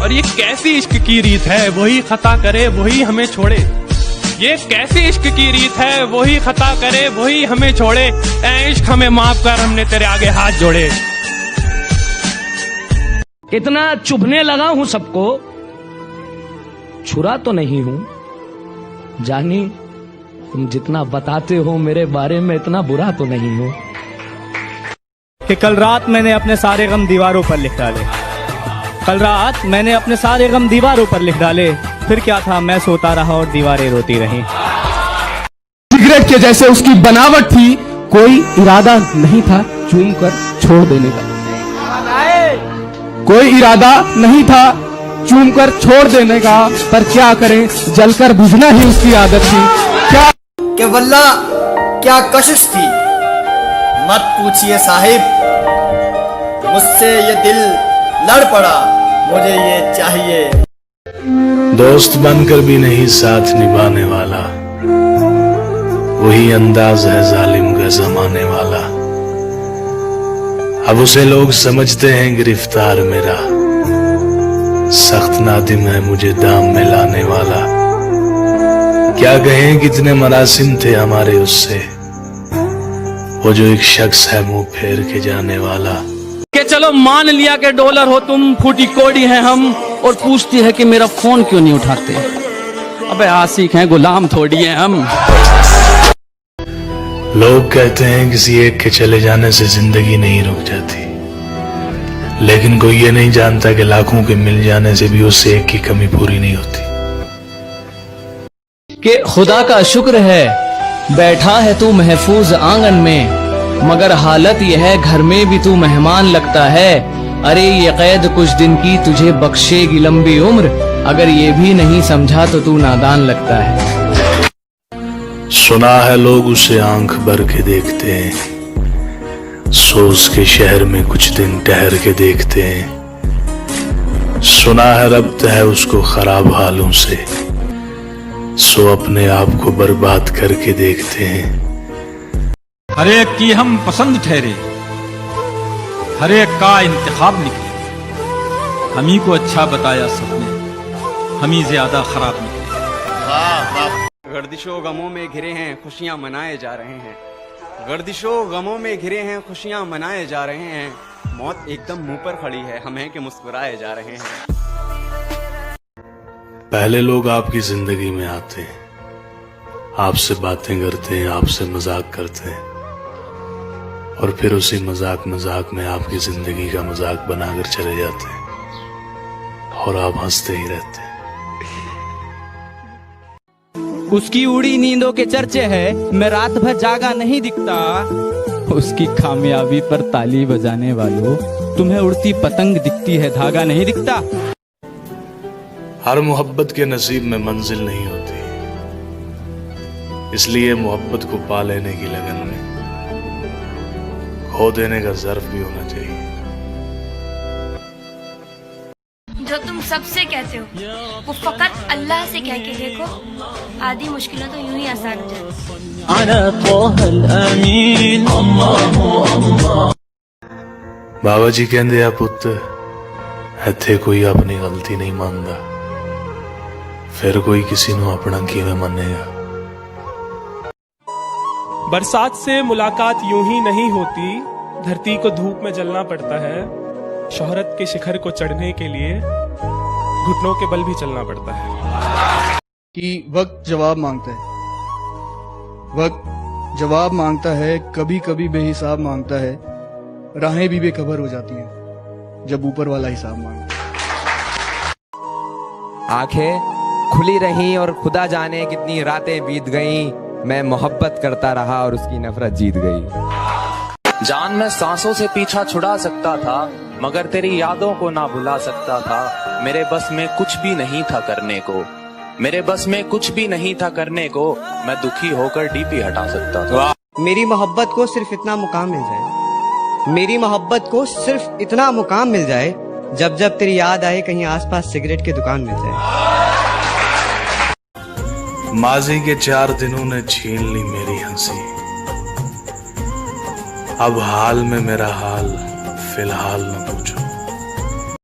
और ये कैसी इश्क की रीत है, वही खता करे वही हमें छोड़े। ये कैसी इश्क की रीत है, वही खता करे वही हमें छोड़े। ऐ इश्क हमें माफ कर, हमने तेरे आगे हाथ जोड़े। इतना चुभने लगा हूं सबको, छुरा तो नहीं हूं। जानी तुम जितना बताते हो मेरे बारे में, इतना बुरा तो नहीं हूं। कि कल रात मैंने अपने सारे गम दीवारों पर लिख डाले। कल रात मैंने अपने सारे गम दीवारों पर लिख डाले। फिर क्या था, मैं सोता रहा और दीवारें रोती रहीं। सिगरेट के जैसे उसकी बनावट थी, कोई इरादा नहीं था चूम कर छोड़ देने का। कोई इरादा नहीं था चूम कर छोड़ देने का, पर क्या करें, जलकर बुझना ही उसकी आदत थी। क्या कि वल्ला क्या कशिश थी, मत पूछिए साहिब, मुझसे ये दिल लड़ पड़ा, मुझे ये चाहिए। दोस्त बनकर भी नहीं साथ निभाने वाला, वही अंदाज है जालिम का जमाने वाला। अब उसे लोग समझते हैं गिरफ्तार मेरा, सख्त नादिम है मुझे दाम में लाने वाला। क्या कहें कितने मरासिम थे हमारे उससे, वो जो एक शख्स है मुंह फेर के जाने वाला। कि चलो मान लिया कि डॉलर हो तुम, फूटी कोड़ी है हम, और पूछती है कि मेरा फोन क्यों नहीं उठाते। अबे आशिक हैं, गुलाम थोड़ी हैं हम। लोग कहते हैं किसी एक के चले जाने से जिंदगी नहीं रुक जाती, लेकिन कोई ये नहीं जानता कि लाखों के मिल जाने से भी उससे एक की कमी पूरी नहीं होती। कि खुदा का शुक्र है बैठा है तू महफूज आंगन में, मगर हालत यह है घर में भी तू मेहमान लगता है। अरे ये कैद कुछ दिन की तुझे बख्शेगी लंबी उम्र, अगर ये भी नहीं समझा तो तू नादान लगता है। सुना है लोग उसे आंख भर के देखते हैं, सोच के शहर में कुछ दिन ठहर के देखते हैं। सुना है रब्त है उसको खराब हालों से, सो अपने आप को बर्बाद करके देखते हैं। हर एक की हम पसंद ठहरे, हर एक का इंतखाब निकले। हम ही को अच्छा बताया सबने, हम ही ज्यादा खराब निकले। गर्दिशों गमों में घिरे हैं, खुशियां मनाए जा रहे हैं। गर्दिशों गमों में घिरे हैं, खुशियां मनाए जा रहे हैं। मौत एकदम मुंह पर खड़ी है, हम हैं कि मुस्कुराए जा रहे हैं। पहले लोग आपकी जिंदगी में आते हैं, आपसे बातें करते हैं, आपसे मजाक करते हैं, और फिर उसी मजाक में आपकी जिंदगी का मजाक बनाकर चले जाते हैं, और आप हंसते ही रहते हैं। उसकी उड़ी नींदों के चर्चे है, मैं रात भर जागा नहीं दिखता। उसकी कामयाबी पर ताली बजाने वालों, तुम्हें उड़ती पतंग दिखती है, धागा नहीं दिखता। हर मोहब्बत के नसीब में मंजिल नहीं होती, इसलिए मोहब्बत को पा लेने की लगन में खो देने का ज़र्फ भी होना चाहिए। जो तुम सबसे कहते हो वो फकत अल्लाह से कह के देखो, आधी मुश्किलें तो यूं ही आसान हो जाती। बाबा जी कहते आ पुत, इत्थे कोई अपनी गलती नहीं मानता, फिर कोई किसी को अपना किवें मनेगा। बरसात से मुलाकात यूं ही नहीं होती, धरती को धूप में जलना पड़ता है। शोहरत के शिखर को चढ़ने के लिए घुटनों के बल भी चलना पड़ता है। कि वक्त जवाब मांगता है, वक्त जवाब मांगता है, कभी कभी बेहिसाब मांगता है। राहें भी बेखबर हो जाती हैं जब ऊपर वाला हिसाब मांगता है। आंखें खुली रहीं और खुदा जाने कितनी रातें बीत गईं, मैं मोहब्बत करता रहा और उसकी नफरत जीत गई। जान मैं सांसों से पीछा छुड़ा सकता था, मगर तेरी यादों को ना भुला सकता था। मेरे बस में कुछ भी नहीं था करने को, मेरे बस में कुछ भी नहीं था करने को, मैं दुखी होकर डीपी हटा सकता था। मेरी मोहब्बत को सिर्फ इतना मुकाम मिल जाए, मेरी मोहब्बत को सिर्फ इतना मुकाम मिल जाए, जब जब तेरी याद आए कहीं आसपास सिगरेट की दुकान मिल जाए। माजी के 4 दिनों ने छीन ली मेरी हंसी, अब हाल में मेरा हाल फिलहाल न पूछो।